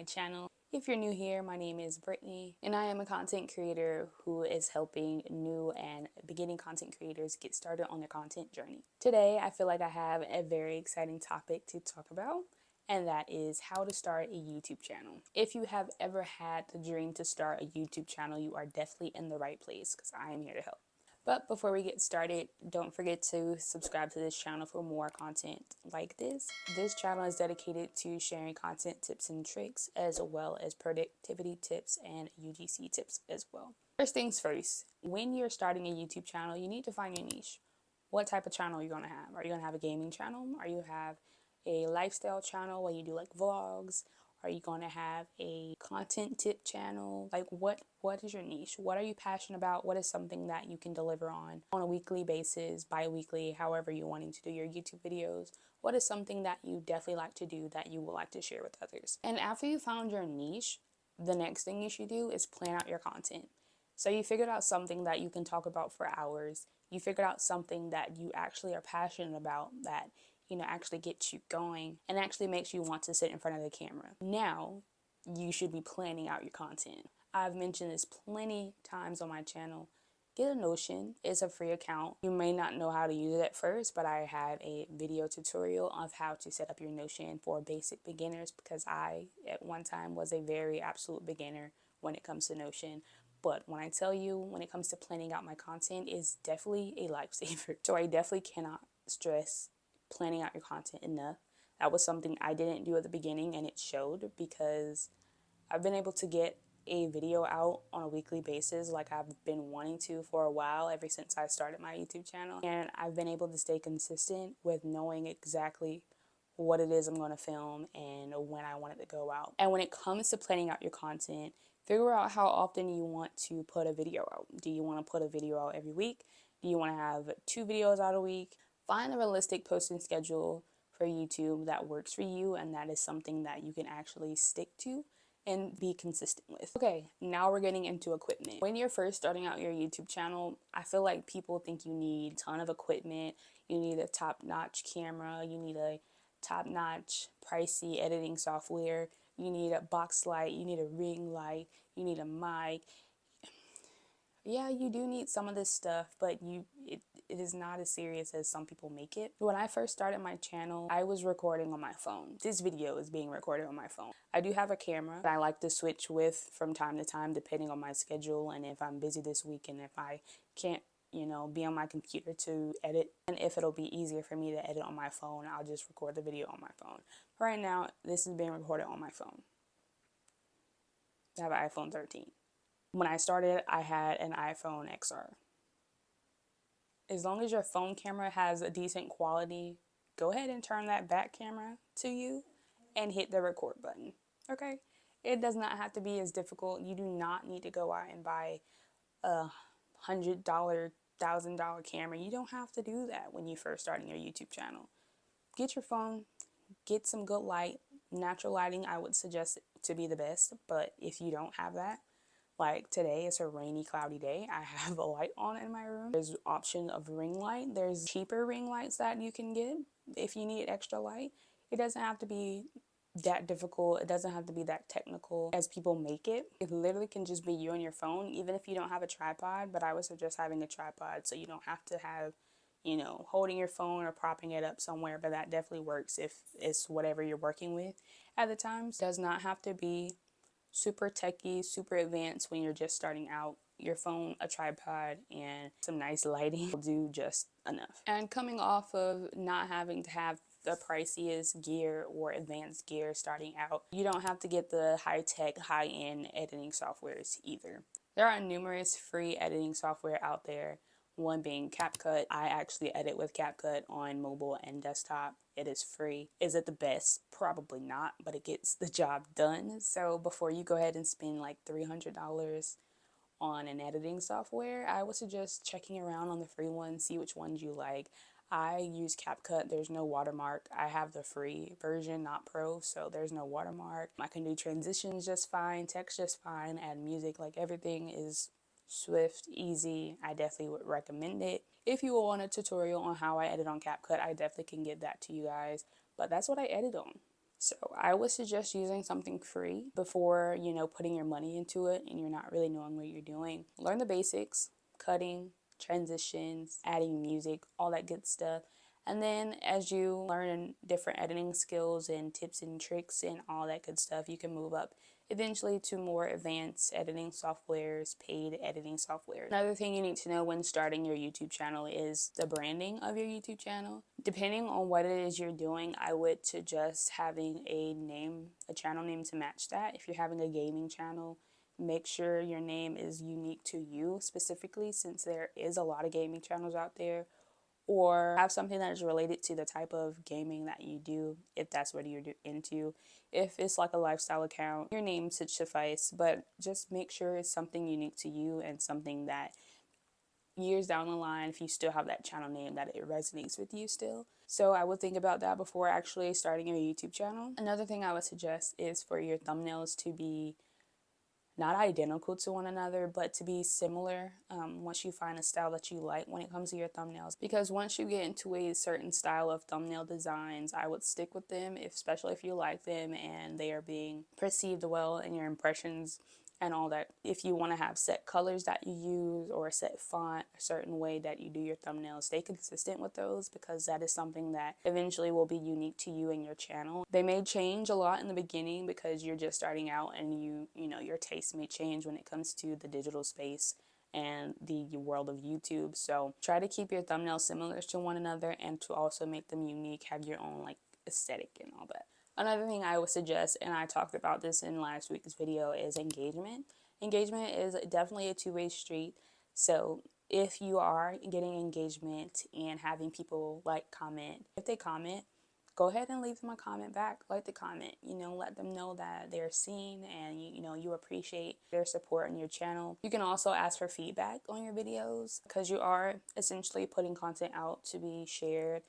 channel. If you're new here, my name is Brittney, and I am a content creator who is helping new and beginning content creators get started on their content journey. Today, I feel like I have a very exciting topic to talk about, and that is how to start a YouTube channel. If you have ever had the dream to start a YouTube channel, you are definitely in the right place because I am here to help. But before we get started, don't forget to subscribe to this channel for more content like this. This channel is dedicated to sharing content tips and tricks, as well as productivity tips and UGC tips as well. First things first, when you're starting a YouTube channel, you need to find your niche. What type of channel are you going to have? Are you going to have a gaming channel? Are you have a lifestyle channel where you do like vlogs? Are you going to have a content tip channel? Like what is your niche? What are you passionate about? What is something that you can deliver on a weekly basis, bi-weekly, however you're wanting to do your YouTube videos? What is something that you definitely like to do that you would like to share with others? And after you found your niche, the next thing you should do is plan out your content. So you figured out something that you can talk about for hours. You figured out something that you actually are passionate about that actually gets you going and actually makes you want to sit in front of the camera. Now, you should be planning out your content. I've mentioned this plenty times on my channel. Get a Notion. It's a free account. You may not know how to use it at first, but I have a video tutorial of how to set up your Notion for basic beginners because I, at one time, was a very absolute beginner when it comes to Notion. But when I tell you, when it comes to planning out my content, it's definitely a lifesaver. So I definitely cannot stress planning out your content enough. That was something I didn't do at the beginning, and it showed because I've been able to get a video out on a weekly basis like I've been wanting to for a while, ever since I started my YouTube channel. And I've been able to stay consistent with knowing exactly what it is I'm going to film and when I want it to go out. And when it comes to planning out your content, figure out how often you want to put a video out. Do you want to put a video out every week? Do you want to have 2 videos out a week? Find a realistic posting schedule for YouTube that works for you and that is something that you can actually stick to and be consistent with. Okay, now we're getting into equipment. When you're first starting out your YouTube channel, I feel like people think you need a ton of equipment. You need a top-notch camera. You need a top-notch, pricey editing software. You need a box light. You need a ring light. You need a mic. Yeah, you do need some of this stuff, but it is not as serious as some people make it. When I first started my channel, I was recording on my phone. This video is being recorded on my phone. I do have a camera that I like to switch with from time to time depending on my schedule and if I'm busy this week and if I can't, be on my computer to edit. And if it'll be easier for me to edit on my phone, I'll just record the video on my phone. Right now, this is being recorded on my phone. I have an iPhone 13. When I started, I had an iPhone XR. As long as your phone camera has a decent quality, go ahead and turn that back camera to you and hit the record button, okay? It does not have to be as difficult. You do not need to go out and buy a $100, $1,000 camera. You don't have to do that when you're first starting your YouTube channel. Get your phone, get some good light. Natural lighting, I would suggest to be the best, but if you don't have that, like today, it's a rainy, cloudy day. I have a light on in my room. There's an option of ring light. There's cheaper ring lights that you can get if you need extra light. It doesn't have to be that difficult. It doesn't have to be that technical as people make it. It literally can just be you and your phone, even if you don't have a tripod. But I would suggest having a tripod so you don't have to have, holding your phone or propping it up somewhere. But that definitely works if it's whatever you're working with at the time. It does not have to be super techy, super advanced when you're just starting out. Your phone, a tripod, and some nice lighting will do just enough. And coming off of not having to have the priciest gear or advanced gear starting out, you don't have to get the high-tech, high-end editing softwares either. There are numerous free editing software out there, one being CapCut. I actually edit with CapCut on mobile and desktop. It is free. Is it the best? Probably not, but it gets the job done. So before you go ahead and spend like $300 on an editing software, I would suggest checking around on the free ones, see which ones you like. I use CapCut. There's no watermark. I have the free version, not pro, so there's no watermark. I can do transitions just fine, text just fine, add music, like everything is swift, easy. I definitely would recommend it. If you want a tutorial on how I edit on CapCut, I definitely can get that to you guys. But that's what I edit on. So I would suggest using something free before, putting your money into it and you're not really knowing what you're doing. Learn the basics, cutting, transitions, adding music, all that good stuff. And then as you learn different editing skills and tips and tricks and all that good stuff, you can move up eventually to more advanced editing softwares, paid editing software. Another thing you need to know when starting your YouTube channel is the branding of your YouTube channel. Depending on what it is you're doing, I would suggest having a channel name to match that. If you're having a gaming channel, make sure your name is unique to you specifically, since there is a lot of gaming channels out there. Or have something that is related to the type of gaming that you do, if that's what you're into. If it's like a lifestyle account, your name should suffice, but just make sure it's something unique to you and something that years down the line, if you still have that channel name, that it resonates with you still. So I would think about that before actually starting your YouTube channel. Another thing I would suggest is for your thumbnails to be not identical to one another, but to be similar once you find a style that you like when it comes to your thumbnails. Because once you get into a certain style of thumbnail designs, I would stick with them, especially if you like them and they are being perceived well in your impressions and all that. If you want to have set colors that you use or a set font, a certain way that you do your thumbnails, stay consistent with those, because that is something that eventually will be unique to you and your channel. They may change a lot in the beginning because you're just starting out, and your taste may change when it comes to the digital space and the world of YouTube. So try to keep your thumbnails similar to one another and to also make them unique, have your own like aesthetic and all that. Another thing I would suggest, and I talked about this in last week's video, is engagement. Engagement is definitely a two-way street. So if you are getting engagement and having people comment, if they comment, go ahead and leave them a comment back. Like the comment, let them know that they're seen and you appreciate their support on your channel. You can also ask for feedback on your videos, because you are essentially putting content out to be shared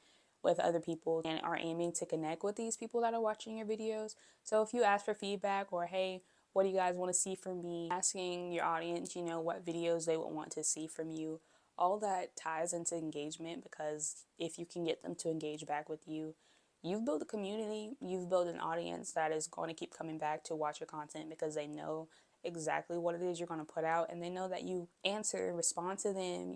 with other people and are aiming to connect with these people that are watching your videos. So if you ask for feedback, or hey, what do you guys want to see from me, asking your audience, what videos they would want to see from you, all that ties into engagement, because if you can get them to engage back with you, you've built a community, you've built an audience that is going to keep coming back to watch your content, because they know exactly what it is you're going to put out, and they know that you answer and respond to them,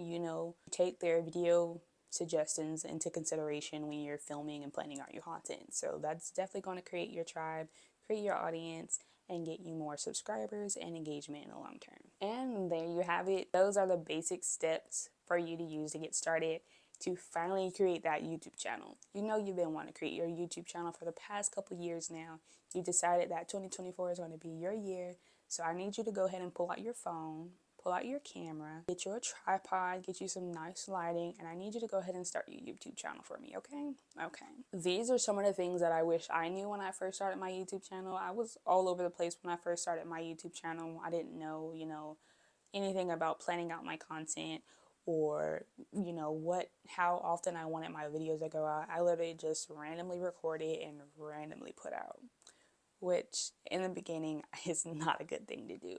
take their video suggestions into consideration when you're filming and planning out your content. So that's definitely going to create your tribe, create your audience, and get you more subscribers and engagement in the long term. And there you have it. Those are the basic steps for you to use to get started to finally create that YouTube channel. You've been wanting to create your YouTube channel for the past couple years now. You decided that 2024 is going to be your year. So I need you to go ahead and pull out your phone, pull out your camera, get you a tripod, get you some nice lighting, and I need you to go ahead and start your YouTube channel for me, okay? Okay. These are some of the things that I wish I knew when I first started my YouTube channel. I was all over the place when I first started my YouTube channel. I didn't know, anything about planning out my content, or how often I wanted my videos to go out. I literally just randomly recorded and randomly put out, which in the beginning is not a good thing to do.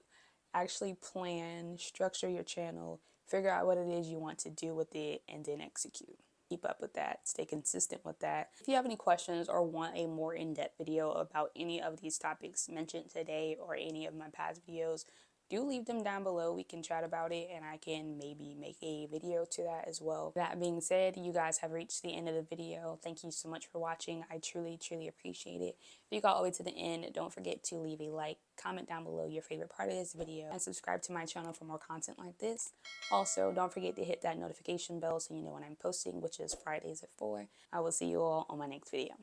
Actually plan, structure your channel, figure out what it is you want to do with it, and then execute. Keep up with that, stay consistent with that. If you have any questions or want a more in-depth video about any of these topics mentioned today or any of my past videos, do leave them down below. We can chat about it, and I can maybe make a video to that as well. That being said, you guys have reached the end of the video. Thank you so much for watching. I truly, truly appreciate it. If you got all the way to the end, don't forget to leave a like, comment down below your favorite part of this video, and subscribe to my channel for more content like this. Also, don't forget to hit that notification bell so you know when I'm posting, which is Fridays at 4. I will see you all on my next video.